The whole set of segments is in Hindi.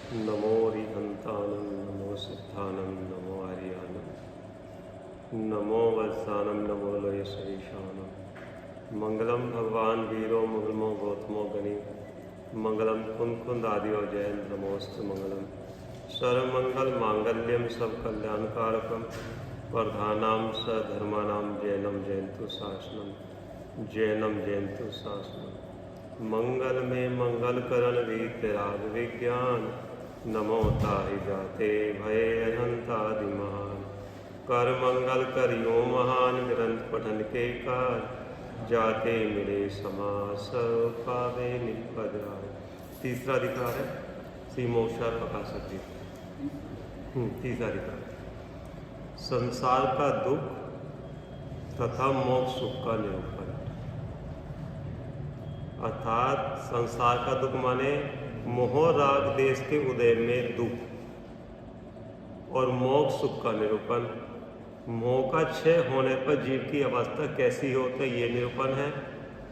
नमो रिहंतानं नमो सिद्धानं नमो आर्यानं नमो वत्सानं नमो लोयशरीशानं मंगलम भगवान वीरो मुगलमो गौतमो गणि मंगलम कुंद आदियो जयंत नमोस्तु मंगलम सर्वमंगल मांगल्यम सब कल्याणकारकम वर्धानां सधर्माणां जैनम जयंतु शासनम जैनम जयंतु शासनम मंगल में मंगल करण वीतराग विज्ञान नमो ताहि जाते भय अनंतादि महान कर मंगल करियो महान निरंत पठन के कार जाते मिले समास पावे निपद राय। तीसरा अधिकार है श्री मोक्षार प्रकाशक जी। तीसरा अधिकार संसार का दुख तथा मोक्ष सुख का निरूपण। अर्थात संसार का दुख माने मोह राग देश के उदय में दुख और मोक्ष सुख का निरूपण। मोह का क्षय होने पर जीव की अवस्था कैसी होती है ये निरूपण है,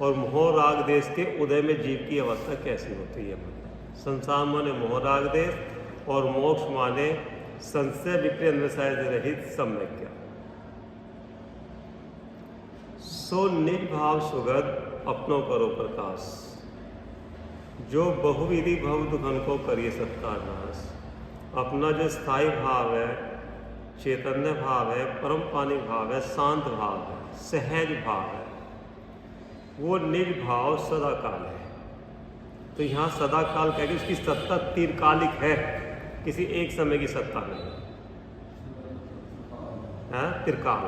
और मोह राग देश के उदय में जीव की अवस्था कैसी होती है। संसार माने मोह राग देश और मोक्ष माने संशय विक्रय निश्चय रहित सम्यक ज्ञान। सो निज भाव सुगत अपनों करो प्रकाश, जो बहुविधि भव दुखन को करिए सत्कार नाश। अपना जो स्थायी भाव है, चैतन्य भाव है, परम पानी भाव है, शांत भाव है, सहज भाव है, वो निज भाव सदा काल है। तो यहाँ सदा काल कह के उसकी सत्ता तीरकालिक है, किसी एक समय की सत्ता नहीं है, त्रिकाल।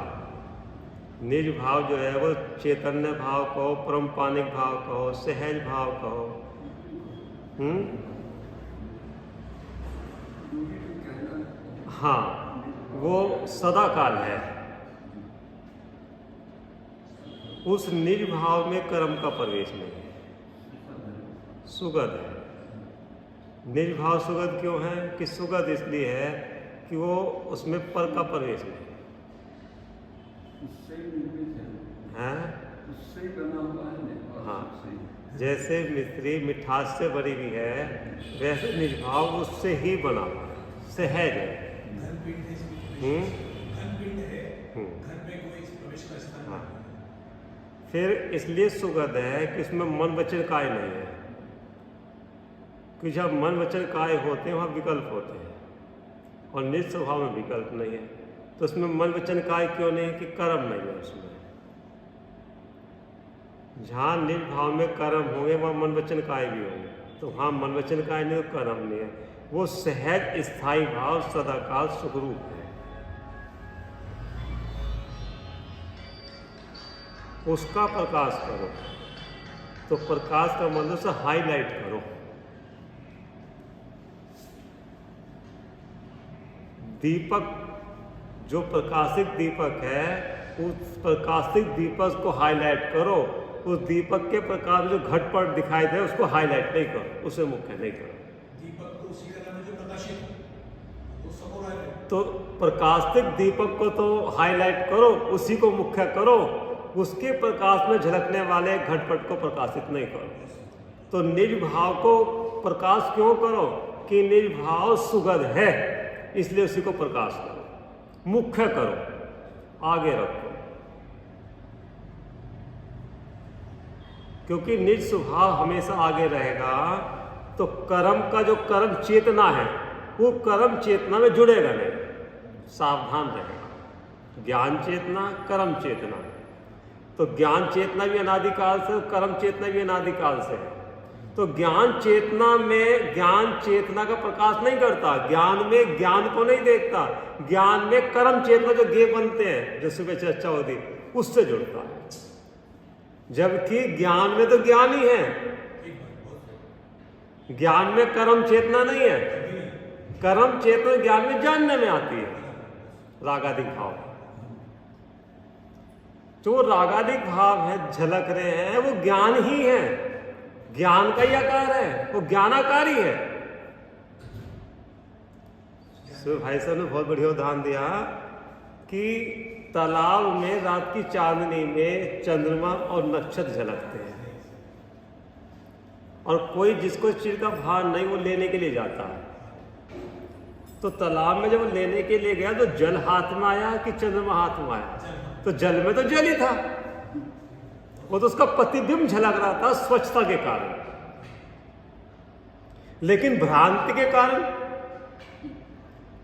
निज भाव जो है वो चैतन्य भाव कहो, परम पानिक भाव कहो, सहज भाव कहो। हाँ, वो सदा काल है। उस निज भाव में कर्म का प्रवेश नहीं है, सुगत है। निज भाव सुगत क्यों है कि सुगत इसलिए है कि वो उसमें पर का प्रवेश नहीं है। हाँ, जैसे मिस्त्री मिठास से बनी हुई है, वैसे निज भाव उससे ही बना हुआ है, सहज है। हाँ, फिर इसलिए सुगत है कि उसमें मन वचन काय नहीं है, कि जब मन वचन काय होते हैं वहाँ विकल्प होते हैं, और निज स्वभाव में विकल्प नहीं है। तो उसमें मन वचन काय क्यों नहीं है कि कर्म नहीं है उसमें। जहाँ निज भाव में कर्म होंगे वहाँ मन वचन काय भी होंगे, तो वहाँ मन वचन काय नहीं तो कर्म नहीं है। वो सहज स्थायी भाव सदाकाल सुखरूप है, उसका प्रकाश करो। तो प्रकाश का मतलब से हाईलाइट करो। दीपक जो प्रकाशित दीपक है, उस प्रकाशित दीपक को हाईलाइट करो। उस दीपक के प्रकाश जो घटपट दिखाई दे उसको हाईलाइट नहीं करो, उसे मुख्य नहीं करो। दीपक को उसी का नाम है जो प्रकाशित, वो सबको हाईलाइट। तो प्रकाशित दीपक को तो हाईलाइट करो, उसी को मुख्य करो। उसके प्रकाश में झलकने वाले घटपट को प्रकाशित नहीं करो। तो निज भाव को प्रकाश क्यों करो कि निज भाव सुगत है, इसलिए उसी को प्रकाश करो, मुख्य करो, आगे रखो। क्योंकि निज स्वभाव हमेशा आगे रहेगा, तो कर्म का जो कर्म चेतना है वो कर्म चेतना में जुड़ेगा नहीं, सावधान रहेगा। ज्ञान चेतना, कर्म चेतना, तो ज्ञान चेतना भी अनादिकाल से, कर्म चेतना भी अनादिकाल से है। तो ज्ञान चेतना में ज्ञान चेतना का प्रकाश नहीं करता, ज्ञान में ज्ञान को नहीं देखता, ज्ञान में कर्म चेतना जो गे बनते हैं, जो सुबह चर्चा होती, उससे जुड़ता है। जबकि ज्ञान में तो ज्ञान ही है, ज्ञान में कर्म चेतना नहीं है। कर्म चेतना ज्ञान में जानने में आती है, रागादिक भाव। जो रागादिक भाव है झलक रहे हैं वो ज्ञान ही है, ज्ञान का ही आकार है, वो ज्ञानाकारी है। भाई साहब ने बहुत बढ़िया उदाहरण दिया कि तालाब में रात की चांदनी में चंद्रमा और नक्षत्र झलकते हैं, और कोई जिसको इस चीज का भान नहीं वो लेने के लिए जाता है, तो तालाब में जब लेने के लिए गया तो जल हाथ में आया कि चंद्रमा हाथ में आया? तो जल में तो जल ही था, वो तो उसका प्रतिबिंब झलक रहा था स्वच्छता के कारण। लेकिन भ्रांति के कारण,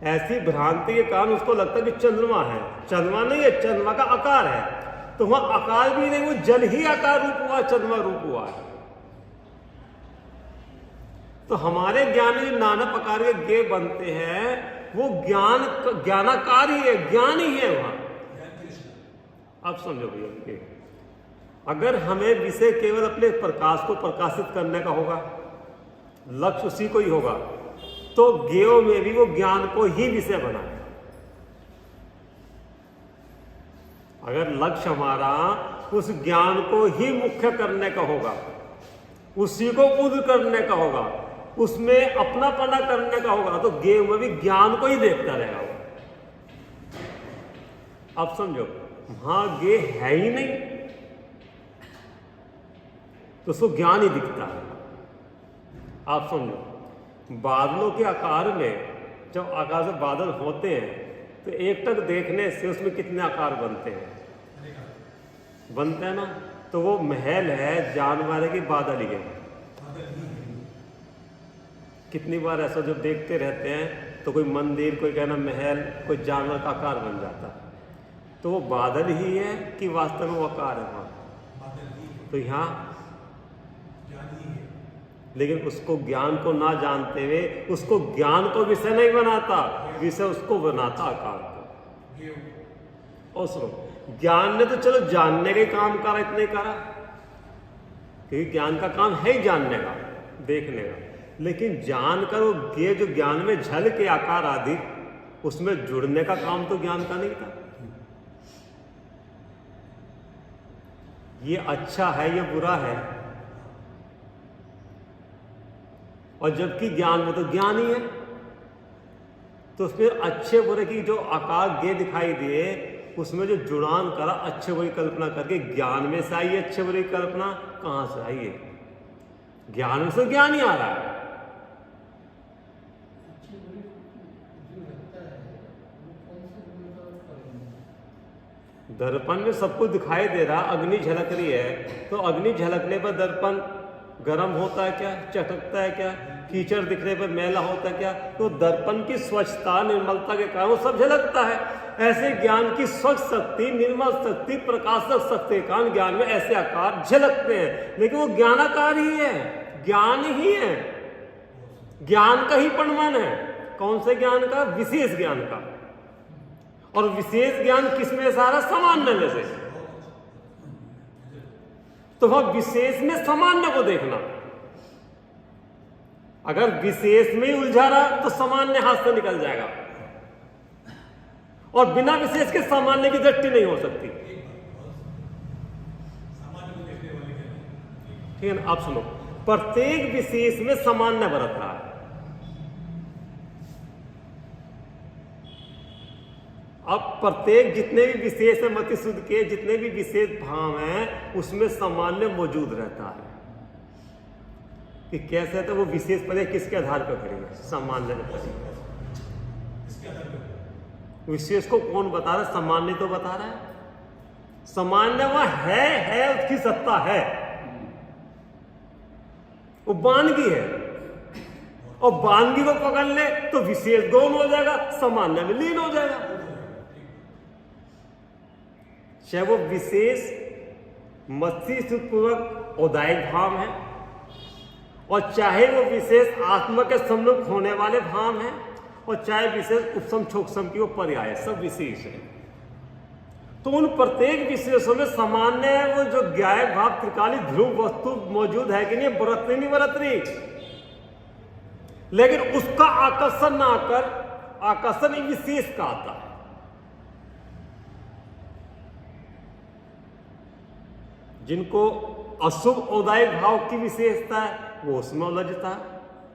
ऐसी भ्रांति के कारण उसको लगता कि चंद्रमा है। चंद्रमा नहीं है, चंद्रमा का आकार है। तो वहां आकार भी नहीं, वो जल ही आकार रूप हुआ, चंद्रमा रूप हुआ है। तो हमारे ज्ञान में जो नाना प्रकार के ज्ञ बनते हैं वो ज्ञानाकार ही है, ज्ञान ही है वहां। आप समझो भैया, अगर हमें विषय केवल अपने प्रकाश को प्रकाशित करने का होगा, लक्ष्य उसी को ही होगा, तो ज्ञेयों में भी वो ज्ञान को ही विषय बनाए। अगर लक्ष्य हमारा उस ज्ञान को ही मुख्य करने का होगा, उसी को उद करने का होगा, उसमें अपनापना करने का होगा, तो ज्ञेय में भी ज्ञान को ही देखता रहेगा वो। आप समझो, वहां ज्ञेय है ही नहीं तो उसको ज्ञान ही दिखता है। आप समझो, बादलों के आकार में जब आकाश में बादल होते हैं तो एकटक देखने से उसमें कितने आकार बनते हैं? बनते हैं ना। तो वो महल है जानवर की बादल ही है। कितनी बार ऐसा जब देखते रहते हैं तो कोई मंदिर, कोई कहना महल, कोई जानवर का आकार बन जाता है, तो वो बादल ही है कि वास्तव में वो आकार है वहां? तो यहाँ लेकिन उसको ज्ञान को ना जानते हुए उसको ज्ञान को विषय नहीं बनाता, विषय उसको बनाता आकार को। और सुनो, ज्ञान ने तो चलो जानने का ही काम करा, इतने करा, क्योंकि ज्ञान का काम है ही जानने का, देखने का। लेकिन जानकर वो ज्ञेय जो ज्ञान में झल के आकार आदि उसमें जुड़ने का काम तो ज्ञान का नहीं था। ये अच्छा है, ये बुरा है, और जबकि ज्ञान में तो ज्ञान ही है। तो फिर अच्छे बुरे की जो आकार ज्ञेय दिखाई दिए उसमें जो जुड़ान करा, अच्छे बुरी कल्पना करके ज्ञान में से आई है अच्छे बुरी कल्पना, कहां से आई है? ज्ञान में से ज्ञान ही आ रहा है। दर्पण में सब कुछ दिखाई दे रहा, अग्नि झलक रही है, तो अग्नि झलकने पर दर्पण गर्म होता है क्या? चटकता है क्या? कीचड़ दिखने पर मैला होता है क्या? तो दर्पण की स्वच्छता, निर्मलता के कारण वो सब झलकता है। ऐसे ज्ञान की स्वच्छ शक्ति, निर्मल शक्ति, प्रकाशक शक्ति के कारण ज्ञान में ऐसे आकार झलकते हैं। लेकिन वो ज्ञानाकार ही है, ज्ञान ही है, ज्ञान का ही प्रमाण है। कौन से ज्ञान का? विशेष ज्ञान का। और विशेष ज्ञान किसमें सारा? सामान्य में से। तो वह विशेष में सामान्य को देखना। अगर विशेष में ही उलझा रहा तो सामान्य हाथ से निकल जाएगा, और बिना विशेष के सामान्य की दृष्टि नहीं हो सकती। ठीक है ना? आप सुनो, प्रत्येक विशेष में सामान्य बरत रहा है। अब प्रत्येक जितने भी विशेष है मति शुद्ध के, जितने भी विशेष भाव हैं उसमें सामान्य मौजूद रहता है। कि कैसे है? तो वो विशेष पद किसके आधार पर करेंगे? सामान्य पर। विशेष को कौन बता रहा है? सामान्य तो बता रहा है। सामान्य वह है, उसकी सत्ता है, वो बानगी है, और बानगी को पकड़ ले तो विशेष गौण हो जाएगा, सामान्य में लीन हो जाएगा। चाहे वो विशेष मस्तिष्कपूर्वक औदायिक भाव है, और चाहे वो विशेष आत्मा के सम्मुख होने वाले भाव हैं, और चाहे विशेष उपसम छोक्षम की वो पर्याय, सब विशेष है। तो उन प्रत्येक विशेषों में सामान्य वो जो ज्ञायक भाव त्रिकाली ध्रुव वस्तु मौजूद है कि नहीं, बरतरी नहीं बरतरी, लेकिन उसका आकर्षण ना आकर आकर्षण विशेष का आता है। जिनको अशुभ औदायिक भाव की विशेषता है वो उसमें उलझता है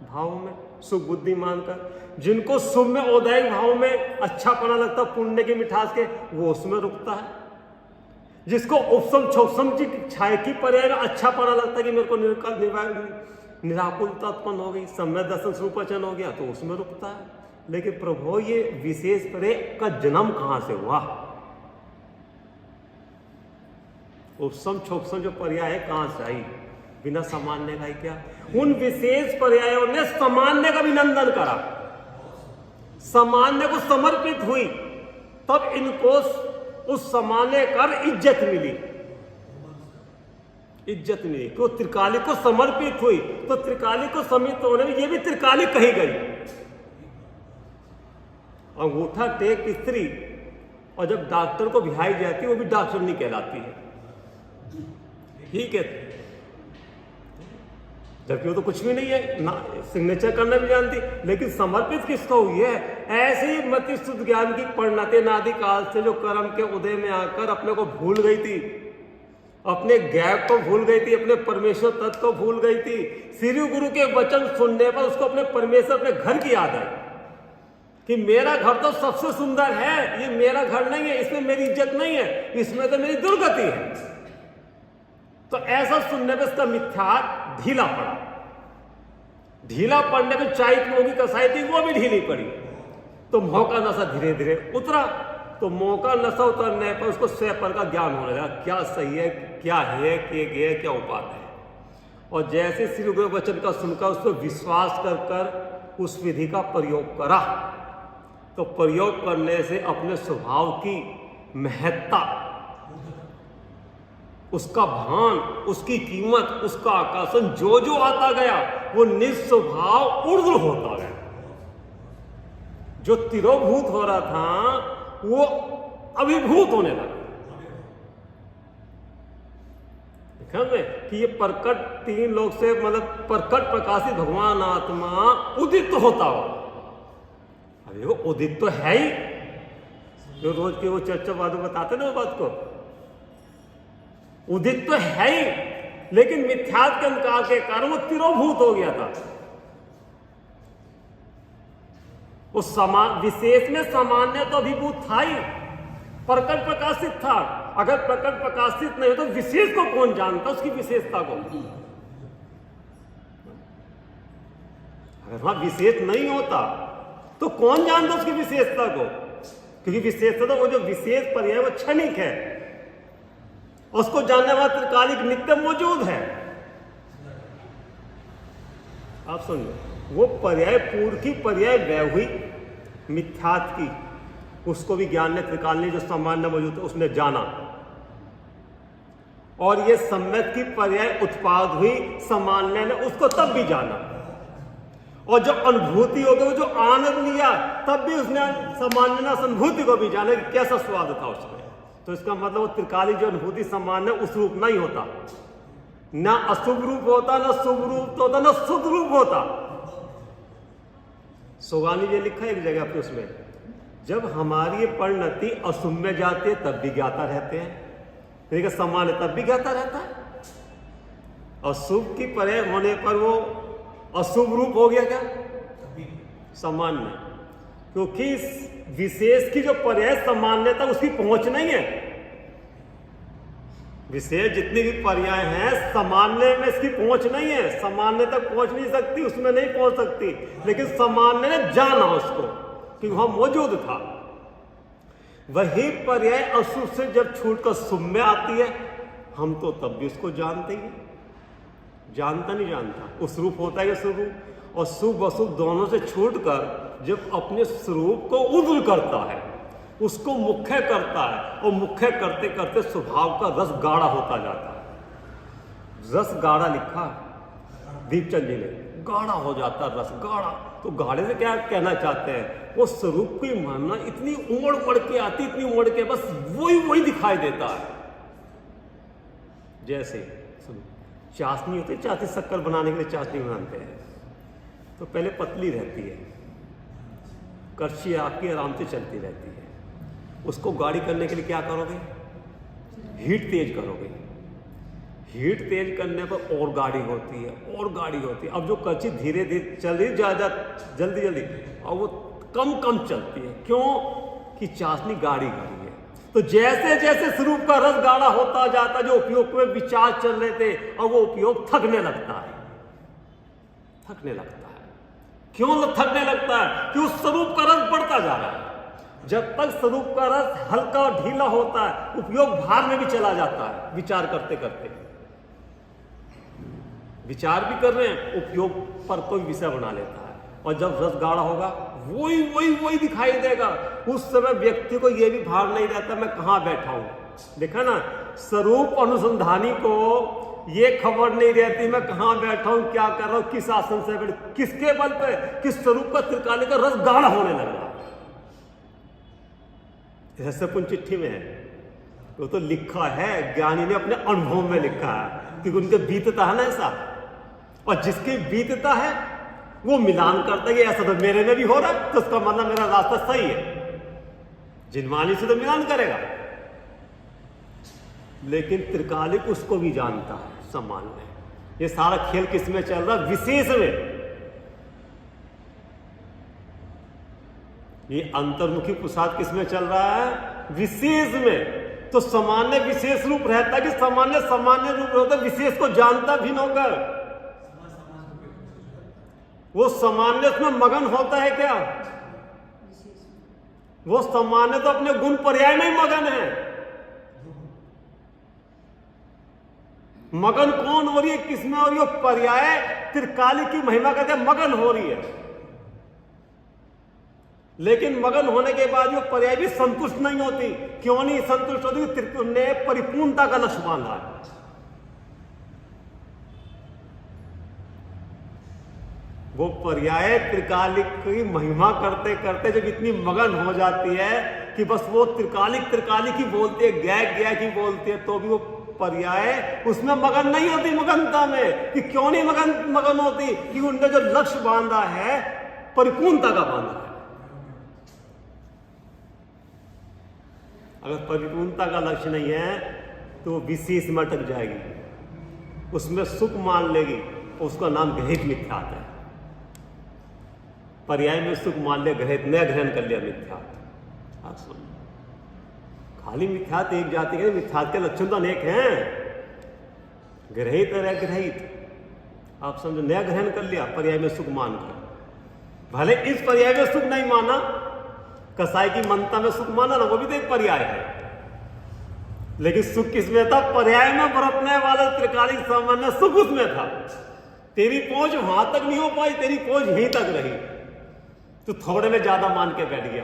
भाव में, शुभ बुद्धि मानकर। जिनको शुभ में औदायिक भाव में अच्छापना लगता, पुण्य की मिठास के, वो उसमें रुकता है। जिसको उपसम छोक्षम की छाया की पर्याय अच्छापना लगता है कि मेरे को निराकुलता उत्पन्न हो गई, सम्यक दर्शन स्वरूपचन हो गया, तो उसमें रुकता है। लेकिन प्रभु ये विशेष पर्याय का जन्म कहां से हुआ? उपसम छोपसम जो पर्याय है कहां से आई? बिना सामान्य का ही क्या? उन विशेष पर्यायों ने सामान्य का अभिनंदन करा, सामान्य को समर्पित हुई, तब इनको उस सामान्य कर इज्जत मिली। इज्जत मिली कि वो त्रिकाली को समर्पित हुई, तो त्रिकाली को समित होने में ये भी त्रिकाली कही गई। अंगूठा टेक स्त्री और जब डॉक्टर को बिहाई जाती है वो भी डॉक्टर नहीं कहलाती है, ठीक है, जबकि वो तो कुछ भी नहीं है ना, सिग्नेचर करना भी जानती, लेकिन समर्पित किसको हुई है? ऐसे ही मति शुद्ध ज्ञान की परिणति नादि काल से जो कर्म के उदय में आकर अपने को भूल गई थी, अपने गैप को भूल गई थी, अपने परमेश्वर तत्व को भूल गई थी। श्री गुरु के वचन सुनने पर उसको अपने परमेश्वर, अपने घर की याद आई कि मेरा घर तो सबसे सुंदर है, ये मेरा घर नहीं है, इसमें मेरी इज्जत नहीं है, इसमें तो मेरी दुर्गति है। तो ऐसा सुनने पर इसका मिथ्या ढीला पड़ा। ढीला पड़ने में चाइत मोगी कसाई थी, वो भी ढीली पड़ी, तो मौका नशा धीरे धीरे उतरा। तो मौका नशा उतरने पर उसको स्वयं का ज्ञान होने लगा, क्या सही है, क्या है, क्या उपाय है। और जैसे श्री गुरु वचन का सुनकर उसको विश्वास कर कर उस विधि का प्रयोग करा, तो प्रयोग करने से अपने स्वभाव की महत्ता, उसका भान, उसकी कीमत, उसका आकर्षण जो जो आता गया वो निस्वभाव ऊर्ध्व होता गया। जो तिरोभूत हो रहा था वो अभिभूत होने लगा। कि ये प्रकट तीन लोग से मतलब प्रकट प्रकाशित भगवान आत्मा उदित होता हो। अभी वो उदित तो है ही, जो रोज के वो चर्चा वादों बताते ना वो बात को, उदित तो है ही, लेकिन मिथ्यात्व के अंधकार के कारण वो तिरोभूत हो गया था। उस विशेष में सामान्य तो अभिभूत था ही, प्रकट प्रकाशित था। अगर प्रकट प्रकाशित नहीं हो तो विशेष को कौन जानता, उसकी विशेषता को? अगर वहां विशेष नहीं होता तो कौन जानता उसकी विशेषता को? क्योंकि विशेषता तो वो जो विशेष पर्याय वो क्षणिक है, उसको जानने वाला त्रिकालिक नित्य मौजूद है। आप समझो, वो पर्याय पूर्व की पर्याय वैवहिक मिथ्यात्व की, उसको भी ज्ञान ने त्रिकाल ने जो सामान्य मौजूद है उसने जाना, और ये सम्यक की पर्याय उत्पाद हुई सामान्य ने उसको तब भी जाना, और जो अनुभूति हो गई, जो आनंद लिया, तब भी उसने सामान्य ने अनुभूति को भी जाना कि कैसा स्वाद था उसमें। तो इसका मतलब वो त्रिकाली जो अनुभूति सामान्य उस रूप नहीं होता, ना अशुभ रूप होता, ना शुभ रूप होता, ना शुद्ध रूप होता। सोगानी जी लिखा है एक जगह पे, उसमें जब हमारी परिणति अशुभ में जाती है तब भी ज्ञाता रहते हैं, लेकिन सामान्य तब भी ज्ञाता रहता है। अशुभ की पर्याय होने पर वो अशुभ रूप हो गया क्या? सामान्य, क्योंकि विशेष की जो पर्याय सामान्यता उसकी पहुंच नहीं है। विशेष जितनी भी पर्याय हैं सामान्य में इसकी पहुंच नहीं है, सामान्य तक पहुंच नहीं सकती, उसमें नहीं पहुंच सकती, लेकिन सामान्य ने जाना उसको कि वहां मौजूद था। वही पर्याय अशुभ से जब छूटकर शुभ में आती है, हम तो तब भी उसको जानते ही, जानता नहीं जानता, उस रूप होता है स्वरूप, और शुभ अशुभ दोनों से छूटकर जब अपने स्वरूप को उद्र करता है, उसको मुख्य करता है, और मुख्य करते करते स्वभाव का रस गाढ़ा होता जाता है। रस गाढ़ा लिखा दीपचंद जी ने, गाढ़ा हो जाता है रस गाढ़ा। तो गाढ़े से क्या कहना चाहते हैं? वो स्वरूप की मानना इतनी उमड़ उमड़ के आती, इतनी उमड़ के बस वही दिखाई देता है। जैसे चाशनी होती है, चाशनी शक्कर बनाने के लिए चाशनी बनाते हैं, तो पहले पतली रहती है, कड़छी आपकी आराम से चलती रहती है। उसको गाढ़ी करने के लिए क्या करोगे? हीट तेज करोगे। हीट तेज करने पर और गाढ़ी होती है, और गाढ़ी होती है। अब जो कड़छी धीरे धीरे चल रही, ज़्यादा जल्दी जल्दी, और वो कम कम चलती है। क्यों? कि चाशनी गाढ़ी गाढ़ी है। तो जैसे जैसे स्वरूप का रस गाढ़ा होता जाता, जो उपयोग में विचार चल रहे थे, और वो उपयोग थकने लगता है, थकने लगता है। क्यों थकने लगता है? कि उस स्वरूप का रस बढ़ता जा रहा है। जब तक स्वरूप का रस हल्का और ढीला होता है, उपयोग भार में भी चला जाता है। विचार करते करते विचार भी कर रहे हैं, उपयोग पर कोई विषय बना लेता है, और जब रस गाढ़ा होगा वही दिखाई देगा। उस समय व्यक्ति को यह भी भार नहीं रहता मैं कहां बैठा हूं। देखा ना, स्वरूप अनुसंधानी को ये खबर नहीं रहती मैं कहां बैठा हूं, क्या कर रहा हूं, किस आसन से बैठ, किसके बल पे, किस स्वरूप का त्रिकालिक का रस गाढ़ा होने लग रहा। ऐसे पुन चिट्ठी में है, वो तो लिखा है, ज्ञानी ने अपने अनुभव में लिखा है, क्योंकि उनके बीतता है ना ऐसा, और जिसकी बीतता है वो मिलान करता है। ऐसा तो मेरे में भी हो रहा है, तो उसका मतलब मेरा रास्ता सही है। जिनवानी से तो मिलान करेगा, लेकिन त्रिकालिक उसको भी जानता है, सम्मान में। ये सारा खेल किस में चल रहा है? विशेष में। ये अंतर्मुखी प्रसाद किस में चल रहा है? विशेष में। तो सामान्य विशेष रूप रहता है कि सामान्य रूप रहता है, विशेष को जानता भिन्न होकर। वो सामान्य में मगन होता है क्या? वो सामान्य तो अपने गुण पर्याय में ही मगन है। मगन कौन हो रही है, किसमें हो रही है? पर्याय त्रिकालिक की महिमा करके मगन हो रही है। लेकिन मगन होने के बाद वो पर्याय भी संतुष्ट नहीं होती। क्यों नहीं संतुष्ट होती? त्रिपुर ने परिपूर्णता का लक्ष्य बांधा है। वो पर्याय त्रिकालिक की महिमा करते करते जब इतनी मगन हो जाती है कि बस वो त्रिकालिक ही बोलती है, गैक ही बोलती है, तो भी वो पर्याय उसमें मगन नहीं होती। मगनता में कि क्यों नहीं मगन होती? कि उनने जो लक्ष्य बांधा है परिपूर्णता का बांधा है। अगर परिपूर्णता का लक्ष्य नहीं है तो वो विशेष में अटक जाएगी, उसमें सुख मान लेगी, उसका नाम ग्रहित मिथ्यात्व है। पर्याय में सुख मान ले, ग्रहित नया ग्रहण कर लिया मिथ्यात्व। आप सुन, खाली मिथ्यात्व एक जाति के, मिथ्यात्व के लक्षण तो अनेक हैं। ग्रहित और अग्रहित, आप समझो, नया ग्रहण कर लिया पर्याय में सुख मानकर। भले इस पर्याय में सुख नहीं माना, कसाई की मनता में सुख माना ना, वो भी तो एक पर्याय है, लेकिन सुख किसमें था? पर्याय में बरतने वाला त्रिकालिक सामान्य सुख उसमें था। तेरी पहुंच वहां तक नहीं हो पाई, तेरी पहुंच यहीं तक रही, तो थोड़े में ज्यादा मान के बैठ गया।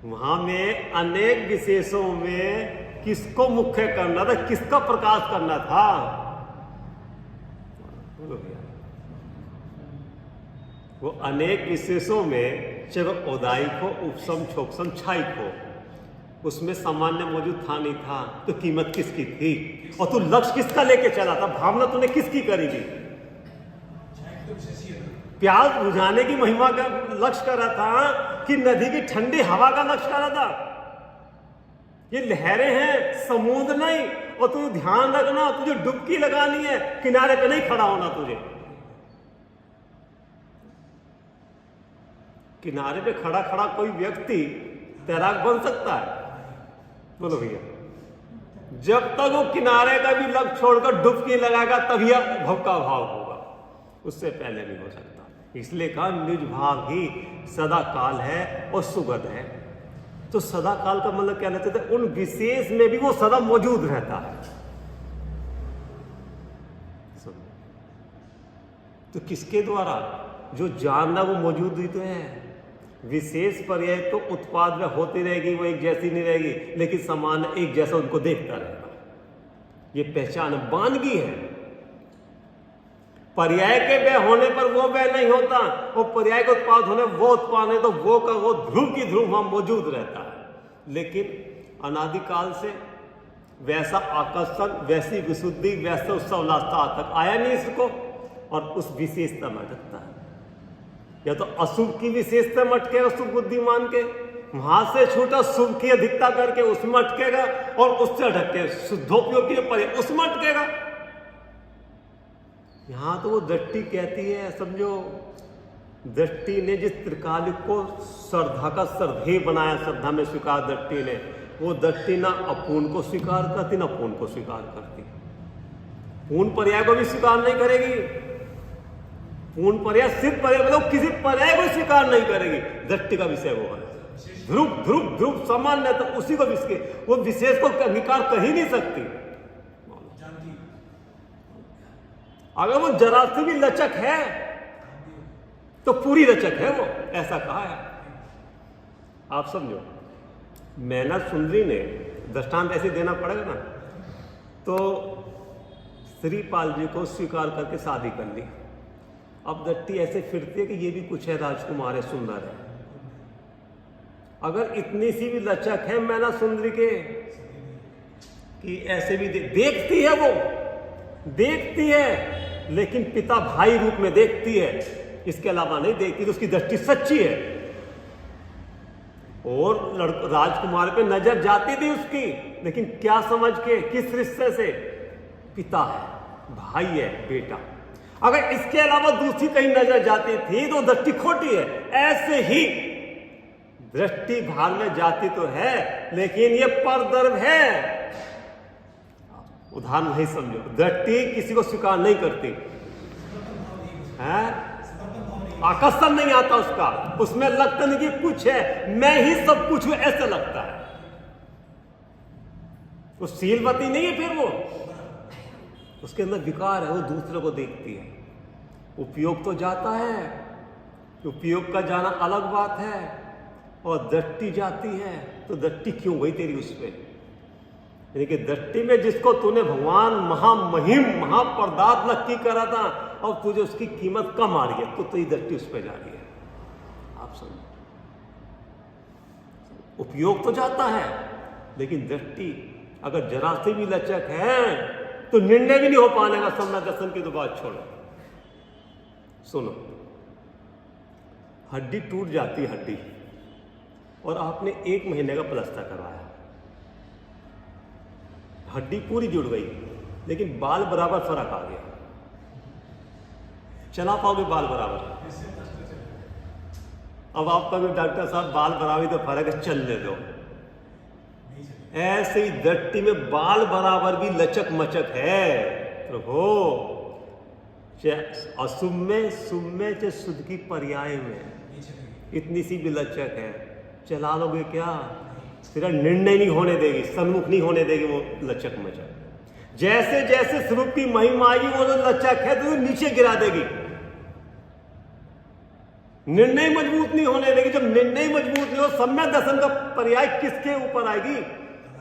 वहां में अनेक विशेषों में किसको मुख्य करना था, किसका प्रकाश करना था? वो अनेक विशेषों में चाहे औदायिक हो, उपसम, छोक्षम, क्षायिक हो, उसमें सामान्य मौजूद था नहीं था, तो कीमत किसकी थी? और तू लक्ष्य किसका लेके चला था? भावना तूने किसकी करेगी? प्यास बुझाने की महिमा का लक्ष्य करा था कि नदी की ठंडी हवा का लक्ष्य करा था? ये लहरें हैं, समुद्र नहीं। और तुझे ध्यान रखना, तुझे डुबकी लगानी है, किनारे पे नहीं खड़ा होना। तुझे किनारे पे खड़ा खड़ा कोई व्यक्ति तैराक बन सकता है? बोलो भैया, जब तक वो किनारे का भी लग छोड़कर डुबकी लगाएगा तभी भव का भाव होगा, उससे पहले नहीं हो सकता। इसलिए कहा निज भाव ही सदा काल है और सुगत है। तो सदा काल का मतलब क्या लेते थे? उन विशेष में भी वो सदा मौजूद रहता है। तो किसके द्वारा? जो जानना वो मौजूद ही तो है। विशेष पर्याय तो उत्पाद में होती रहेगी, वो एक जैसी नहीं रहेगी, लेकिन समान एक जैसा उनको देखता रहेगा। ये पहचान वानगी है। पर्याय के व्यय होने पर वो व्यय नहीं होता, और पर्याय का उत्पाद होने वो उत्पाद है, तो वो का वो ध्रुव की ध्रुव वहां मौजूद रहता है। लेकिन अनादिकाल से वैसा आकर्षण, वैसी विशुद्धि, वैसा उत्सवलास्ता आज तक आया नहीं इसको, और उस विशेषता में अटकता है। या तो अशुभ की विशेषता में अटकेगा शुभ बुद्धिमान के, वहां से छूटा शुभ की अधिकता करके उसमें अटकेगा, और उससे अटक के शुद्धोपयोग के पर्याय उसमें अटकेगा। यहां तो वो दृष्टि कहती है, समझो, दृष्टि ने जिस त्रिकालिक को श्रद्धा का श्रद्धेय बनाया, श्रद्धा में स्वीकार दृष्टि ने, वो दृष्टि ना अपूर्ण को स्वीकार करती, ना पूर्ण को स्वीकार करती। पूर्ण पर्याय को भी स्वीकार नहीं करेगी, पूर्ण पर्याय सिद्ध पर्याय मतलब किसी पर्याय को स्वीकार नहीं करेगी। दृष्टि का विषय वो है। ध्रुव ध्रुव ध्रुव सामान्य तो उसी को वो विशेष को अंगीकार कर ही नहीं सकती। अगर वो जरा से भी लचक है तो पूरी लचक है वो, ऐसा कहा है। आप समझो, मैना सुंदरी ने दृष्टांत ऐसे देना पड़ेगा ना, तो श्रीपाल जी को स्वीकार करके शादी कर ली। अब दृष्टि ऐसे फिरती है कि ये भी कुछ है, राजकुमार है, सुंदर है। अगर इतनी सी भी लचक है मैना सुंदरी के कि ऐसे भी देखती है, वो देखती है लेकिन पिता भाई रूप में देखती है, इसके अलावा नहीं देखती, तो उसकी दृष्टि सच्ची है। और राजकुमार पे नजर जाती थी उसकी, लेकिन क्या समझ के, किस रिश्ते से? पिता है, भाई है, बेटा। अगर इसके अलावा दूसरी कहीं नजर जाती थी तो दृष्टि खोटी है। ऐसे ही दृष्टि भाग में जाती तो है, लेकिन ये परधर्म है। उदाहरण नहीं समझो, दृष्टि किसी को स्वीकार नहीं करती है, आकर्षण नहीं आता उसका, उसमें लगता नहीं कि कुछ है, मैं ही सब कुछ हूं, ऐसा लगता है। वो शीलवती नहीं है, फिर वो उसके अंदर विकार है, वो दूसरे को देखती है। उपयोग तो जाता है, उपयोग का जाना अलग बात है, और दृष्टि जाती है तो दृष्टि क्यों गई तेरी उस पर? यानी कि दृष्टि में जिसको तूने भगवान महामहिम महापदार्थ नक्की करा था, और तुझे उसकी कीमत कम आ रही है, तो तेरी दृष्टि उस पर जा रही है। आप समझो, उपयोग तो जाता है, लेकिन दृष्टि अगर जरा से भी लचक है तो निर्णय भी नहीं हो पाने का। सम्यक दर्शन की तो बात छोड़ो। सुनो, हड्डी टूट जाती है, हड्डी, और आपने 1 महीने का प्लास्टर करवाया, हड्डी पूरी जुड़ गई, लेकिन बाल बराबर फर्क आ गया। चला पाओगे बाल बराबर? अब आप कभी डॉक्टर साहब बाल बराबर तो फर्क है, चलने दो। ऐसे ही दृष्टि में बाल बराबर भी लचक मचक है। प्रभु, अशुभ में शुभ में चाहे शुद्ध की पर्याय में इतनी सी भी लचक है, चला लोगे क्या? तेरा निर्णय नहीं होने देगी, सन्मुख नहीं होने देगी वो लचक मचक। जैसे जैसे स्वरूप की महिमा आएगी वो लचक है तो नीचे गिरा देगी, निर्णय मजबूत नहीं होने देगी। जब निर्णय मजबूत नहीं हो, सम्यक दर्शन का पर्याय किसके ऊपर आएगी?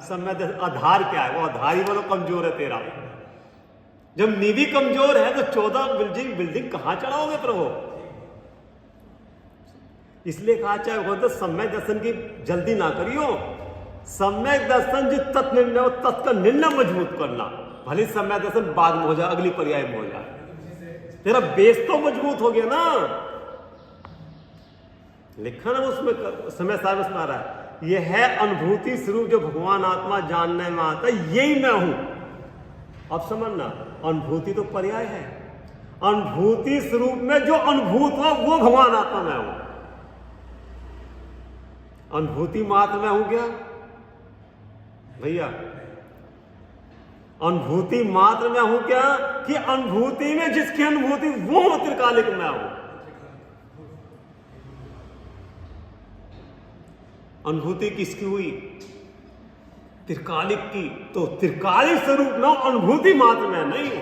सम्यक दर्शन आधार क्या है? वो आधार ही बोलो कमजोर है तेरा। जब नींव कमजोर है तो 14 बिल्डिंग कहां चढ़ाओगे प्रभु? इसलिए कहा चाहे वो तो सम्यक दर्शन की जल्दी ना करियो। सम्यक दर्शन जो तत्व निर्णय हो, तत्व का निर्णय मजबूत करना। भले सम्यक दर्शन बाद में हो जाए, अगली पर्याय में हो जाए, तेरा बेस तो मजबूत हो गया ना। लिखा ना उसमें समय सार में आ रहा है, यह है अनुभूति स्वरूप जो भगवान आत्मा जानने में आता है, यही मैं हूं। अब समझना, अनुभूति तो पर्याय है, अनुभूति स्वरूप में जो अनुभूत हुआ वो भगवान आत्मा में हूं। अनुभूति मात्र में हूं क्या भैया? अनुभूति मात्र में हूं क्या? कि अनुभूति में जिसकी अनुभूति वो त्रिकालिक में हूं। अनुभूति किसकी हुई? त्रिकालिक की। तो त्रिकालिक स्वरूप में अनुभूति मात्र में नहीं हो।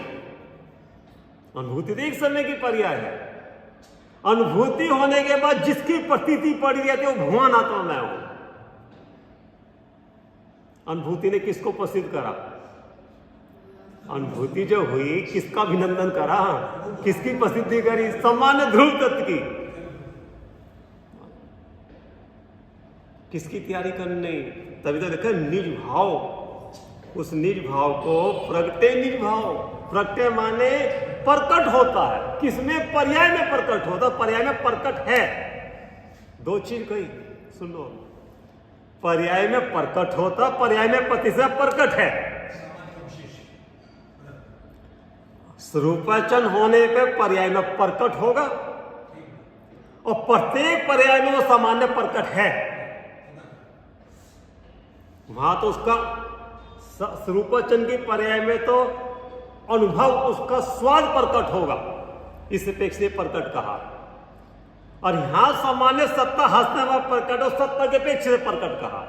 अनुभूति तो एक समय की पर्याय है। अनुभूति होने के बाद जिसकी प्रतीति पड़ी रहती है वो भगवान आत्मा में हो। अनुभूति ने किसको प्रसिद्ध करा? अनुभूति जो हुई किसका अभिनंदन करा? किसकी प्रसिद्धि करी? सामान्य ध्रुव तत्व की। किसकी तैयारी करनी? तभी तो देखा निज भाव, उस निज भाव को प्रगटे निज भाव। प्रगटे माने प्रकट होता है। किसमें? पर्याय में प्रकट होता है। पर्याय में प्रकट है। दो चीज कही, सुन लो। पर्याय में प्रकट होता, पर्याय में प्रतिशत प्रकट है। स्वरूपचन होने पे पर्याय में प्रकट होगा, और प्रत्येक पर्याय में वो सामान्य प्रकट है। वहां तो उसका स्वरूपचन की पर्याय में तो अनुभव, उसका स्वाद प्रकट होगा। इस अपेक्षा प्रकट कहा। और यहां सामान्य सत्ता हंसने वाला प्रकट और सत्ता के अपेक्षा से प्रकट कहा।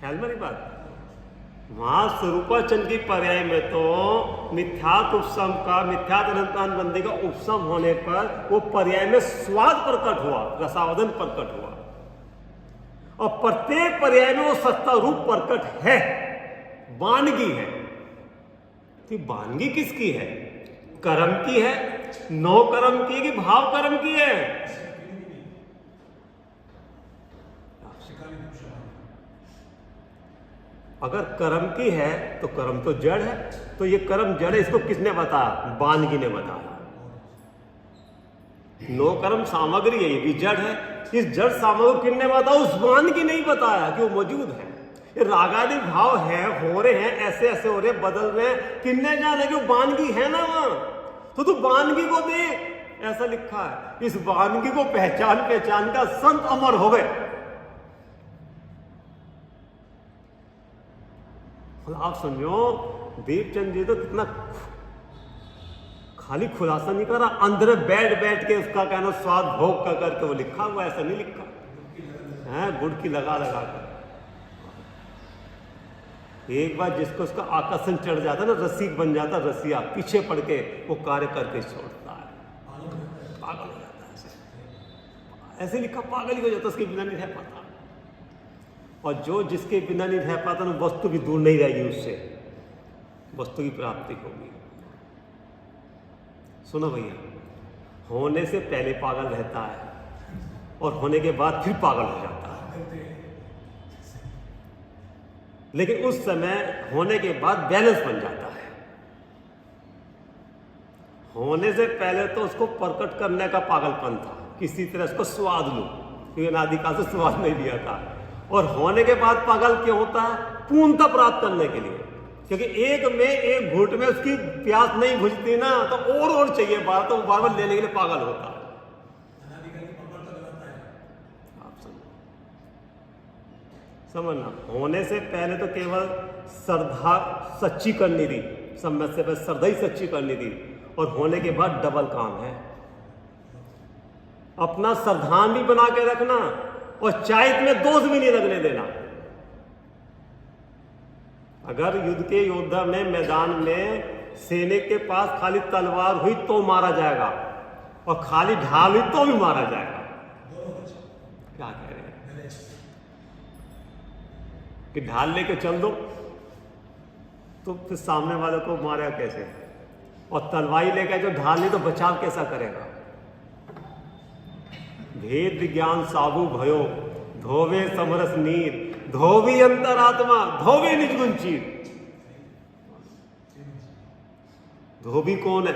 ख्याल में नहीं बात। वहां स्वरूपाचंद की पर्याय में तो मिथ्यात्व उपसम का, मिथ्यात्व अनंतान बंदी का उपसम होने पर वो पर्याय में स्वाद प्रकट हुआ, रसावदन प्रकट हुआ। और प्रत्येक पर्याय में वो सत्ता रूप प्रकट है, वानगी है। तो वानगी किसकी है? कर्म की है, नौ कर्म की है कि भाव कर्म की है? अगर कर्म की है तो कर्म तो जड़ है, तो ये कर्म जड़ है, इसको किसने बताया? वानगी ने बताया। नो कर्म सामग्री है, ये भी जड़ है। इस जड़ सामग्री किसने बताया? उस वानगी नहीं बताया कि वो मौजूद है। ये रागादि भाव है, हो रहे हैं, ऐसे ऐसे हो रहे, बदल रहे हैं, किन्ने जाने कि वो वानगी है ना वहां। तो तू वानगी को देख, ऐसा लिखा है। इस वानगी को पहचान का संत अमर हो गए। आप समझो, दीपचंद जी तो कितना खाली खुलासा नहीं करा, अंदर बैठ के उसका कहना स्वाद भोग का करके वो लिखा हुआ, ऐसा नहीं लिखा है, गुड़ की लगा कर। एक बार जिसको उसका आकर्षण चढ़ जाता है ना, रसिक बन जाता, रसिया पीछे पड़ के वो कार्य करके छोड़ता है, पागल हो जाता है। ऐसे लिखा, पागल ही हो जाता, उसके बिना नहीं रह पाता। और जो जिसके बिना नहीं रह पाता ना, वस्तु भी दूर नहीं रहेगी, उससे वस्तु की प्राप्ति होगी। सुनो भैया, होने से पहले पागल रहता है और होने के बाद फिर पागल हो जाता है। लेकिन उस समय होने के बाद बैलेंस बन जाता है। होने से पहले तो उसको प्रकट करने का पागलपन था, किसी तरह उसको स्वाद लूं, क्योंकि अनादिकाल से स्वाद नहीं लिया था। और होने के बाद पागल क्यों होता है? पूर्णता प्राप्त करने के लिए, क्योंकि एक घूंट में उसकी प्यास नहीं बुझती ना, तो और चाहिए बार, तो बार बार लेने के लिए पागल होता है। आप समझना, होने से पहले तो केवल श्रद्धा सच्ची करनी थी, समय से पहले श्रद्धा ही सच्ची करनी थी, और होने के बाद डबल काम है। अपना श्रद्धान भी बना के रखना और चारित्र में दोष भी नहीं लगने देना। अगर युद्ध के योद्धा में मैदान में सैनिक के पास खाली तलवार हुई तो मारा जाएगा, और खाली ढाल हुई तो भी मारा जाएगा। क्या कह रहे हैं कि ढाल लेके चल दो तो फिर सामने वाले को मारेगा कैसे? और तलवारी लेके जो ढाल ले तो बचाव कैसा करेगा? भेद विज्ञान साबु भयो, धोवे समरस नीर, धोवी अंतरात्मा, धोवे निजगुण चीर। धोबी कौन है?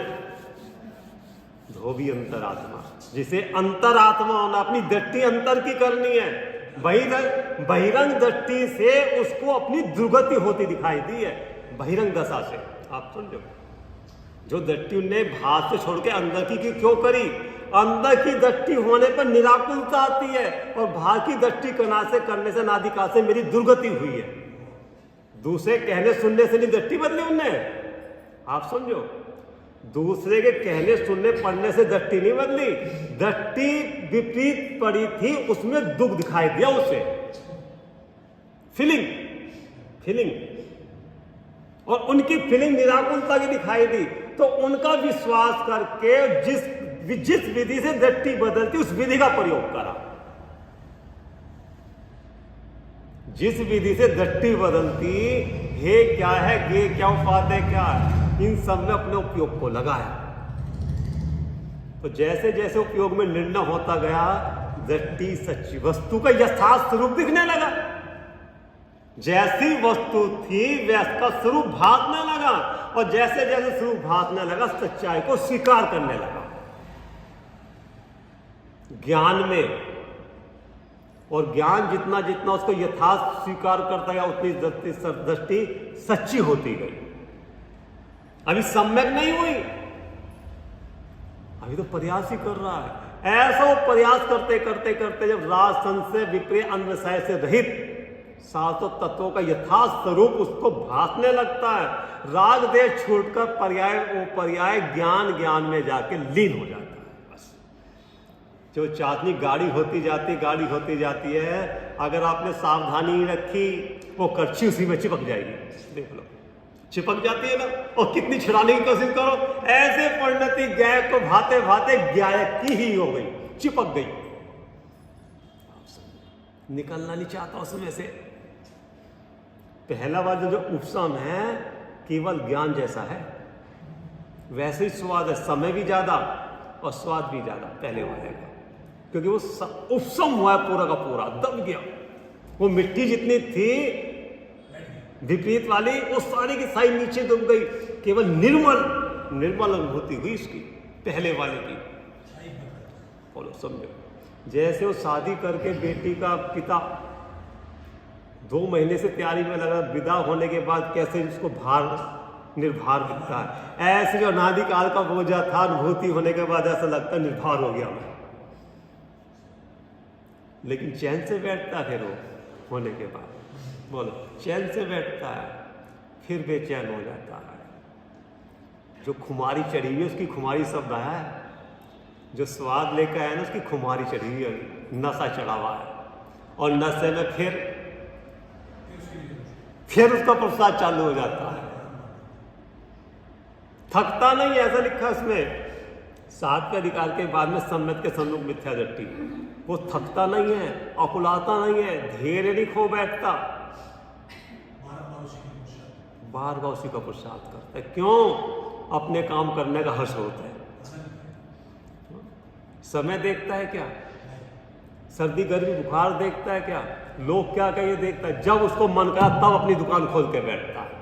धोवी अंतरात्मा, जिसे अंतरात्मा होना, अपनी दृष्टि अंतर की करनी है। बहिरंग दृष्टि से उसको अपनी दुर्गति होती दिखाई दी है, बहिरंग दशा से। आप समझो, जो दृष्टि उनने भाव से छोड़ के अंदर की क्यों करी? अंदर की दृष्टि होने पर निराकुलता आती है, और बाहर की दृष्टि करने से नादिका से मेरी दुर्गति हुई है। दूसरे कहने सुनने से नहीं दृष्टि बदली उनने। आप समझो, दूसरे के कहने सुनने पढ़ने से दृष्टि नहीं बदली, दृष्टि विपरीत पड़ी थी, उसमें दुख दिखाई दिया उसे, फीलिंग, और उनकी फीलिंग निराकुलता की दिखाई दी। तो उनका विश्वास करके जिस विधि से दृष्टि बदलती उस विधि का प्रयोग करा। जिस विधि से दृष्टि बदलती, हे क्या है, गे क्या, उपादेय क्या है, इन सब में अपने उपयोग को लगाया। तो जैसे जैसे उपयोग में निर्णय होता गया, दृष्टि सच्ची वस्तु का यथार्थ स्वरूप दिखने लगा। जैसी वस्तु थी वैसा स्वरूप भासने लगा, और जैसे जैसे स्वरूप भासने लगा, सच्चाई को स्वीकार करने लगा। ज्ञान में, और ज्ञान जितना जितना उसको यथार्थ स्वीकार करता गया, उतनी दृष्टि सच्ची होती गई। अभी सम्यक नहीं हुई, अभी तो प्रयास ही कर रहा है। ऐसा वो प्रयास करते करते करते जब राज संशय विप्रिय अन्वय से रहित सातों तत्वों का यथार्थ स्वरूप उसको भासने लगता है। राग देश छूटकर पर्याय ज्ञान में जाके लीन हो जाता है। बस जो चांदनी गाड़ी होती जाती है, अगर आपने सावधानी नहीं रखी वो कच्ची उसी में चिपक जाएगी। देख लो, चिपक जाती है ना, और कितनी छुड़ाने की कोशिश करो, ऐसे परिणति गायक को भाते भाते गायक की ही हो गई, चिपक गई, निकलना नहीं चाहता उसमें से। पहला वाला जो उपशम है केवल ज्ञान जैसा है, वैसे ही स्वाद है, समय भी ज्यादा और स्वाद भी ज्यादा पहले वाले का, क्योंकि वो उपशम हुआ है, पूरा का पूरा दब गया। वो मिट्टी जितनी थी विपरीत वाली, वो सारी की सारी नीचे डूब गई, केवल निर्मल अनुभूति हुई इसकी पहले वाले की। बोलो समझो, जैसे वो शादी करके बेटी का पिता 2 महीने से तैयारी में लगा, विदा होने के बाद कैसे उसको निर्भर दिखता है, ऐसे जो अनादि काल का बोझा था, अनुभूति होने के बाद ऐसा लगता है निर्भर हो गया मैं। लेकिन चैन से बैठता है फिर वो होने के बाद, बोलो चैन से बैठता है, फिर बेचैन हो जाता है। जो खुमारी चढ़ी हुई है उसकी खुमारी सब रहा है, जो स्वाद लेकर आया ना उसकी खुमारी चढ़ी हुई है, नशा चढ़ा हुआ है, और नशे में फिर उसका प्रसाद चालू हो जाता है। थकता नहीं, ऐसा लिखा इसमें, 7वें अधिकार के बाद में सम्यक के सम्मुख मिथ्या दृष्टि, वो थकता नहीं है, अकुलाता नहीं है, धैर्य नहीं खो बैठता, बार बार उसी का प्रसाद करता है। क्यों? अपने काम करने का हर्ष होता है। समय देखता है क्या? सर्दी गर्मी बुखार देखता है क्या? लोग क्या कहिए देखता है। जब उसको मन करा तब अपनी दुकान खोल के बैठता है।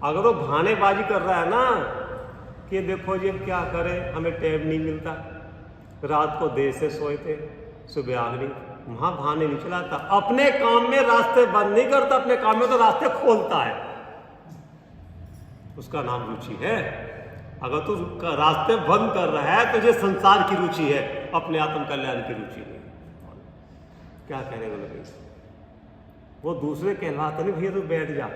अगर वो बहानेबाजी कर रहा है ना कि देखो जी क्या करें, हमें टाइम नहीं मिलता, रात को देर से सोए थे, सुबह आग नहीं, वहां बहाने नहीं चलाता। अपने काम में रास्ते बंद नहीं करता, अपने काम में तो रास्ते खोलता है। उसका नाम रुचि है। अगर तू रास्ते बंद कर रहा है तुझे संसार की रुचि है, अपने आत्म कल्याण की रुचि नहीं। क्या कह रहे बोले, वो दूसरे कहलाता नहीं, भैया तू बैठ जा,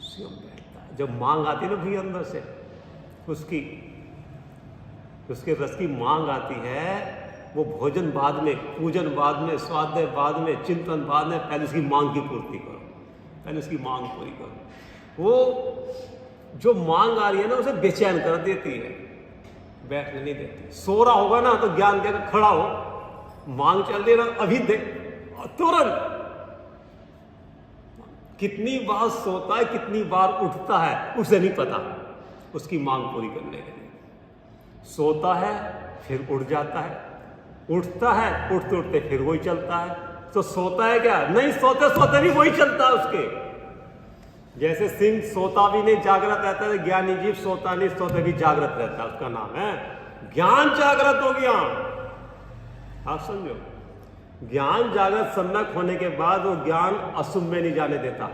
स्वयं बैठता है। जब मांग आती है ना भैया अंदर से, उसके रस की मांग आती है, वो भोजन बाद में, पूजन बाद में, स्वाध्याय बाद में, चिंतन बाद में, पहले उसकी मांग की पूर्ति करो, पहले उसकी मांग पूरी करो। वो जो मांग आ रही है ना उसे बेचैन कर देती है, बैठने नहीं देती। सो रहा होगा ना तो ज्ञान देकर खड़ा हो, मांग चल रही है ना अभी दे, तुरंत। कितनी बार सोता है, कितनी बार उठता है, उसे नहीं पता, उसकी मांग पूरी करने के लिए। सोता है फिर उठ जाता है, उठता है, उठते उठते फिर वही चलता है। तो सोता है क्या? नहीं, सोते सोते भी वही चलता है उसके। जैसे सिंह सोता भी नहीं जागृत रहता है, ज्ञानी जीव सोता नहीं सोते भी जागृत रहता है, उसका नाम है ज्ञान जागृत हो गया। आप समझो, ज्ञान जागृत सम्यक होने के बाद वो ज्ञान अशुभ में नहीं जाने देता,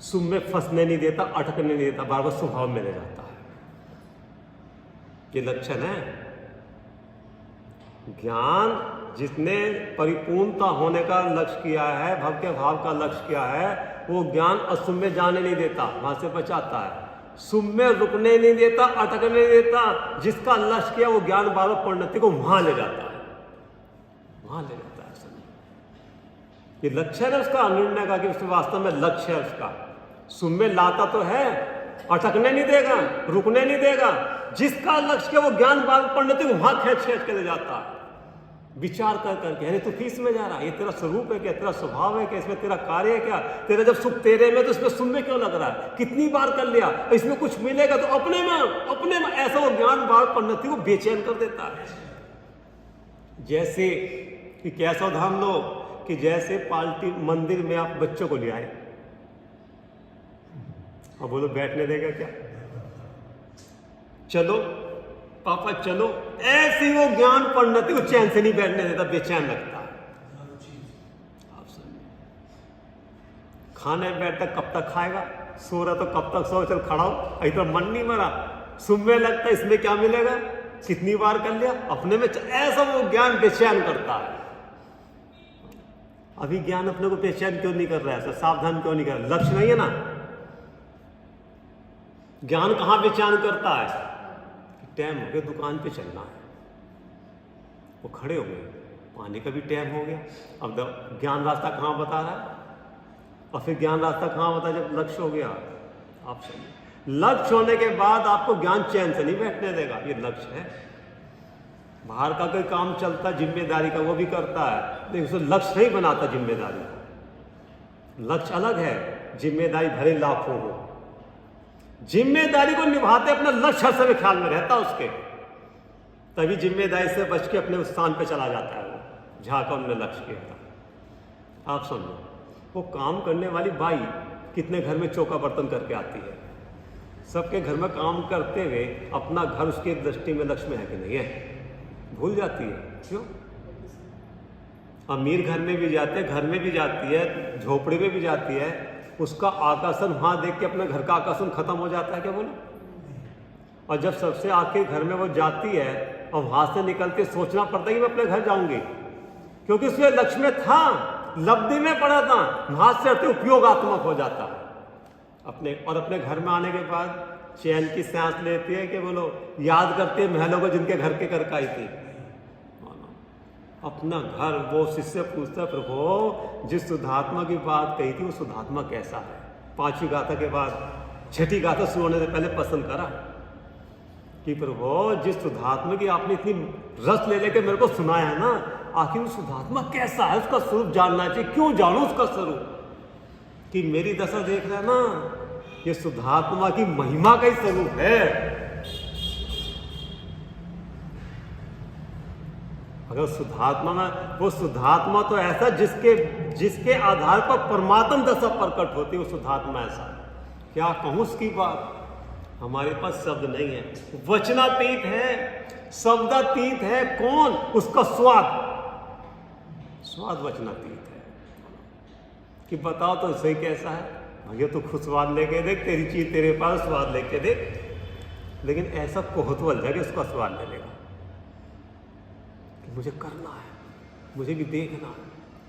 शुभ में फंसने नहीं देता, अटकने नहीं देता, बार बार स्वभाव में ले जाता है। ये लक्षण है। ज्ञान जिसने परिपूर्णता होने का लक्ष्य किया है, भव्य भाव का लक्ष्य किया है, वो ज्ञान अशुभ में जाने नहीं देता, वहां से बचाता है, शुभ में रुकने नहीं देता, अटकने नहीं देता। जिसका लक्ष्य किया वो ज्ञान बार बार परिणति को वहां ले जाता है, वहां ले जाता है। ये लक्ष्य है उसका, निर्णय का कि उसके वास्तव में लक्ष्य है उसका। शुभ में लाता तो है, अटकने नहीं देगा, रुकने नहीं देगा। जिसका लक्ष्य किया वो ज्ञान बार बार परिणति को वहां खींच के ले जाता है, विचार कर करके। अरे तू किस में जा रहा है? ये तेरा स्वरूप है क्या? तेरा स्वभाव है क्या? इसमें तेरा कार्य है क्या? तेरा जब सुख तेरे में तो इसमें सुख में क्यों लग रहा है? कितनी बार कर लिया, इसमें कुछ मिलेगा तो अपने में ऐसा वो ज्ञान बार परिणति को बेचैन कर देता है। जैसे कि कैसा उदाहरण लो कि जैसे पार्टी मंदिर में आप बच्चों को ले आए और बोलो बैठने देगा क्या? चलो पापा चलो, ऐसी वो ज्ञान परिणति को चैन से नहीं बैठने देता, बेचैन लगता है। आप समझे, खाने बैठता कब तक खाएगा, सो रहा तो कब तक सो, चल खड़ा हो, इतना मन नहीं मरा, सुबह लगता इसमें क्या मिलेगा, कितनी बार कर लिया, अपने में ऐसा वो ज्ञान बेचैन करता है। अभी ज्ञान अपने को बेचैन क्यों नहीं कर रहा है, सर सावधान क्यों नहीं कर रहा, लक्ष्य नहीं है ना। ज्ञान कहां बेचैन करता है, टाइम हो गया दुकान पे चलना है, वो खड़े हो गए, पानी का भी टाइम हो गया। अब ज्ञान रास्ता कहां बता रहा है, और फिर ज्ञान रास्ता कहां बता जब लक्ष्य हो गया। आप समझिए, लक्ष्य होने के बाद आपको ज्ञान चैन से नहीं बैठने देगा, ये लक्ष्य है। बाहर का कोई काम चलता जिम्मेदारी का, वो भी करता है, लेकिन उसे लक्ष्य नहीं बनाता जिम्मेदारी को। लक्ष्य अलग है, जिम्मेदारी भले लाखों हो, जिम्मेदारी को निभाते अपना लक्ष्य हर समय ख्याल में रहता उसके, तभी जिम्मेदारी से बच के अपने उस स्थान पे चला जाता है वो जहाँ का उन्होंने लक्ष्य किया था। आप समझो, वो काम करने वाली बाई कितने घर में चौका बर्तन करके आती है, सबके घर में काम करते हुए अपना घर उसकी दृष्टि में लक्ष्य में है कि नहीं है, भूल जाती है। क्यों? अमीर घर में भी जाते हैं, घर में भी जाती है, झोपड़ी में भी जाती है, उसका आकर्षण वहां देख के अपने घर का आकर्षण खत्म हो जाता है क्या, बोलो। और जब सबसे आखिर घर में वो जाती है और वहां से निकल के सोचना पड़ता है कि मैं अपने घर जाऊंगी, क्योंकि उसमें लक्ष्य में था, लब्धि में पड़ा था, वहां से अति उपयोगात्मक हो जाता है अपने। और अपने घर में आने के बाद चैन की सांस लेती है कि बोलो, याद करते हैं महलों को जिनके घर के करके आई थी अपना घर। वो शिष्य पूछता है, प्रभु जिस शुद्धात्मा की बात कही थी वो शुद्धात्मा कैसा है। 5वीं गाथा के बाद 6ठी गाथा शुरू होने से पहले पसंद करा कि प्रभु जिस शुद्धात्मा की आपने इतनी रस ले लेके मेरे को सुनाया है ना, आखिर वो शुद्धात्मा कैसा है, उसका स्वरूप जानना चाहिए। क्यों जानू उसका स्वरूप, कि मेरी दशा देख रहा है ना, ये शुद्धात्मा की महिमा का ही स्वरूप है। अगर शुद्धात्मा में, वो शुद्धात्मा तो ऐसा जिसके आधार पर परमात्म दशा प्रकट होती है, वो शुद्धात्मा ऐसा। क्या कहूं उसकी बात, हमारे पास शब्द नहीं है, वचनातीत है, शब्दातीत है। कौन? उसका स्वाद वचनातीत है। कि बताओ तो सही कैसा है, भैया तो खुद स्वाद लेके देख, तेरी चीज तेरे पास, स्वाद लेके देख। लेकिन ऐसा कोहतवल जगह उसका स्वाद ले लेगा कि मुझे करना है, मुझे भी देखना है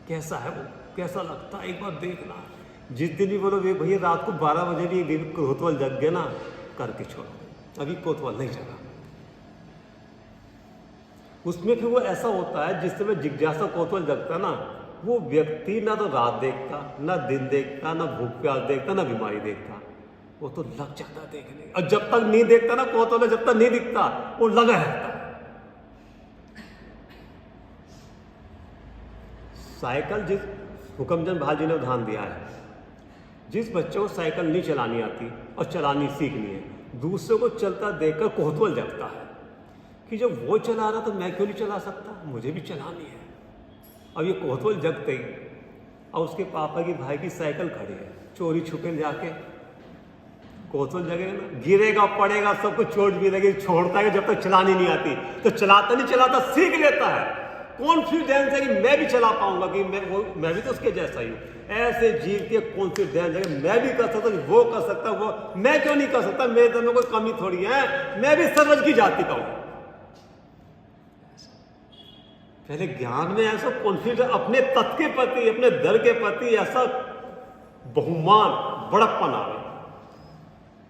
कैसा है वो, कैसा लगता है, एक बार देखना है। जिस दिन भी बोलो भैया रात को 12 बजे भी कोहतवल जग गए ना, करके छोड़ो, अभी कोतवाल नहीं चला। उसमें फिर वो ऐसा होता है, जिस समय जिज्ञासा कोतवाल जगता ना, वो व्यक्ति ना तो रात देखता, ना दिन देखता, ना भूख प्यास देखता, ना बीमारी देखता, वो तो लग जाता देखने। और जब तक नहीं देखता ना कोतवाल, जब तक नहीं दिखता वो लगा रहता। साइकिल, जिस हुक्मचंद भाल जी ने उदाहरण दिया है, जिस बच्चे को साइकिल नहीं चलानी आती और चलानी सीखनी है, दूसरे को चलता देखकर कोहतवल जगता है कि जब वो चला रहा तो मैं क्यों नहीं चला सकता, मुझे भी चलानी है। अब ये कोहतवल जगते ही, और उसके पापा की भाई की साइकिल खड़ी है, चोरी छुपे जाके कोहतवल जगेगा ना, गिरेगा, पड़ेगा, सब कुछ चोट भी लगेगी, छोड़ता है जब तक चलानी नहीं आती। तो चलाता नहीं चलाता सीख लेता है कॉन्फिडेंस है कि मैं भी चला पाऊंगा, कि मैं भी तो उसके जैसा ही हूँ। ऐसे जीव के कॉन्फिडेंस है कि मैं भी कर सकता हूँ, वो कर सकता, वो मैं क्यों नहीं कर सकता, मेरे अंदर में कोई कमी थोड़ी है, मैं भी सर्वज की जाति का हूं। पहले ज्ञान में ऐसा कॉन्फिडेंस, अपने तत्व के प्रति, अपने दर के प्रति ऐसा बहुमान, बड़प्पन आ गया।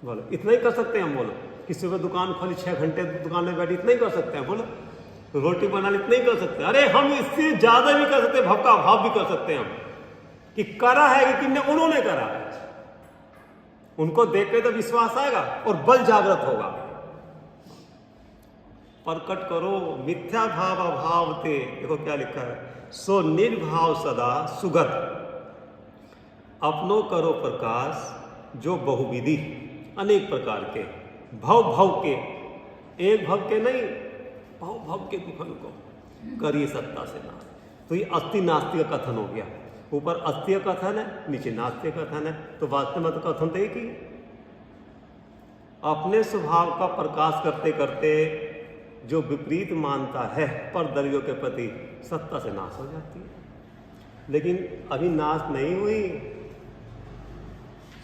बोलो इतना ही कर सकते हैं हम, बोलो कि सुबह दुकान खोली 6 घंटे दुकान में बैठी, इतना ही कर सकते हैं, बोलो रोटी बनाने इतना ही कर सकते हैं। अरे हम इससे ज्यादा भी कर सकते हैं, भव का अभाव भी कर सकते हैं हम, कि करा है कि किन्ने, उन्होंने करा है, उनको देख के तो विश्वास आएगा और बल जागृत होगा। प्रकट करो मिथ्या भाव अभाव ते, देखो क्या लिखा है, सो निर्भाव सदा सुगत, अपनो करो प्रकाश जो बहुविधि, अनेक प्रकार के भव के, एक भव के नहीं, भव के दुखन को करिए सत्ता से नाश। तो ये अस्थि नास्ति का कथन हो गया, ऊपर अस्थि का कथन है, नीचे नास्ति का कथन है, तो वास्तव में तो कथन तो एक ही। अपने स्वभाव का प्रकाश करते करते जो विपरीत मानता है पर दरियों के प्रति, सत्ता से नाश हो जाती है। लेकिन अभी नाश नहीं हुई,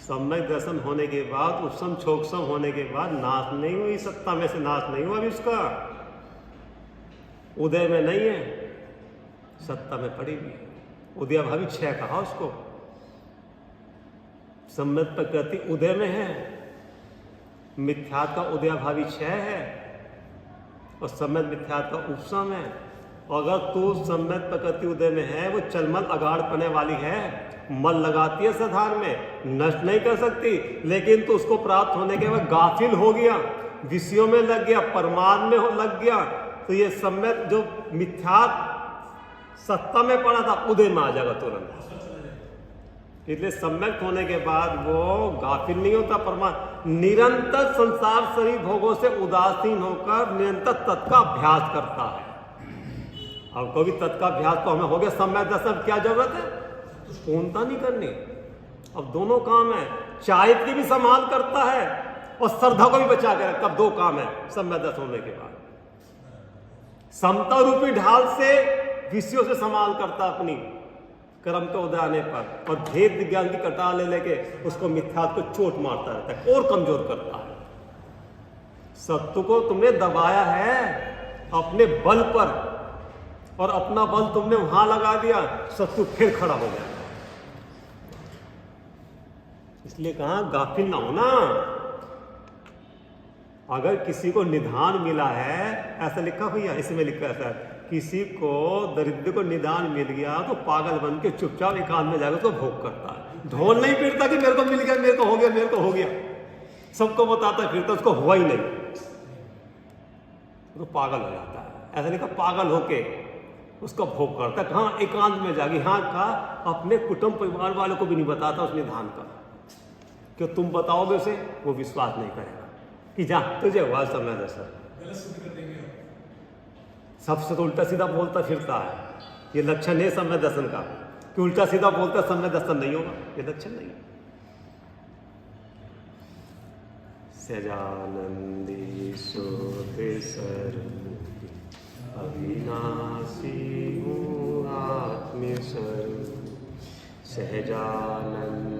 सम्यक दर्शन होने के बाद, उपशम छोक्षम होने के बाद नाश नहीं हुई, सत्ता में से नाश नहीं हुआ अभी उसका। उदय में नहीं है, सत्ता में पड़ी हुई है। उदयाभावी क्षय कहा उसको। सम्यक प्रकृति उदय में है, मिथ्यात्व का उदयाभावी क्षय है और सम्यक मिथ्यात्व का उपशम है। और अगर तू सम्यक प्रकृति उदय में है, वो चलमल अगाड़ पने वाली है, मल लगाती है साधारण में, नष्ट नहीं कर सकती, लेकिन तो उसको प्राप्त होने के बाद गाफिल हो गया, विषयों में लग गया, परमाद में लग गया, तो ये सम्यक जो मिथ्यात्व सत्ता में पड़ा था उदय में आ जाएगा तुरंत। इसलिए सम्यक होने के बाद वो गाफिल नहीं होता, परमात्मा निरंतर संसार शरीर भोगों से उदासीन होकर निरंतर तत्का अभ्यास करता है। अब कभी तत्का अभ्यास तो हमें हो गया, सम्यक दर्शन क्या जरूरत है, पूर्णता नहीं करनी। अब दोनों काम है, चारित्र की भी संभाल करता है और श्रद्धा को भी बचा के रखता। अब दो काम है सम्यक दर्शन होने के बाद। समता रूपी ढाल से विषयों से संभाल करता अपनी कर्म के उदय आने पर, और भेद विज्ञान की कटार ले लेके उसको मिथ्यात्व को चोट मारता रहता है और कमजोर करता है। सत्य को तुमने दबाया है अपने बल पर, और अपना बल तुमने वहां लगा दिया, सत्य फिर खड़ा हो गया। इसलिए कहा गाफिल ना होना। अगर किसी को निधान मिला है, ऐसा लिखा भैया, इसमें लिखा है सर, किसी को दरिद्र को निदान मिल गया तो पागल बन के चुपचाप एकांत में जाकर उसको भोग करता है। ढोल नहीं पीटता कि मेरे को मिल गया, मेरे को हो गया, मेरे को हो गया, सबको बताता फिरता, उसको हुआ ही नहीं, तो पागल हो जाता है। ऐसा लिखा, पागल होके उसका भोग करता है। कहाँ? एकांत में जाके। हाँ, कहा अपने कुटुंब परिवार वालों को भी नहीं बताता उस निधान का, क्यों तुम बताओगे उसे, वो विश्वास नहीं करेगा कि जा तुझे हुआ समय दर्शन। सबसे तो उल्टा सीधा बोलता फिरता है, ये लक्षण है समय दर्शन का, कि उल्टा सीधा बोलता समय दर्शन नहीं होगा, ये लक्षण नहीं है। सजानंदी सोते सर अविनाशी हूँ आत्म स्वरूप सहजानंद।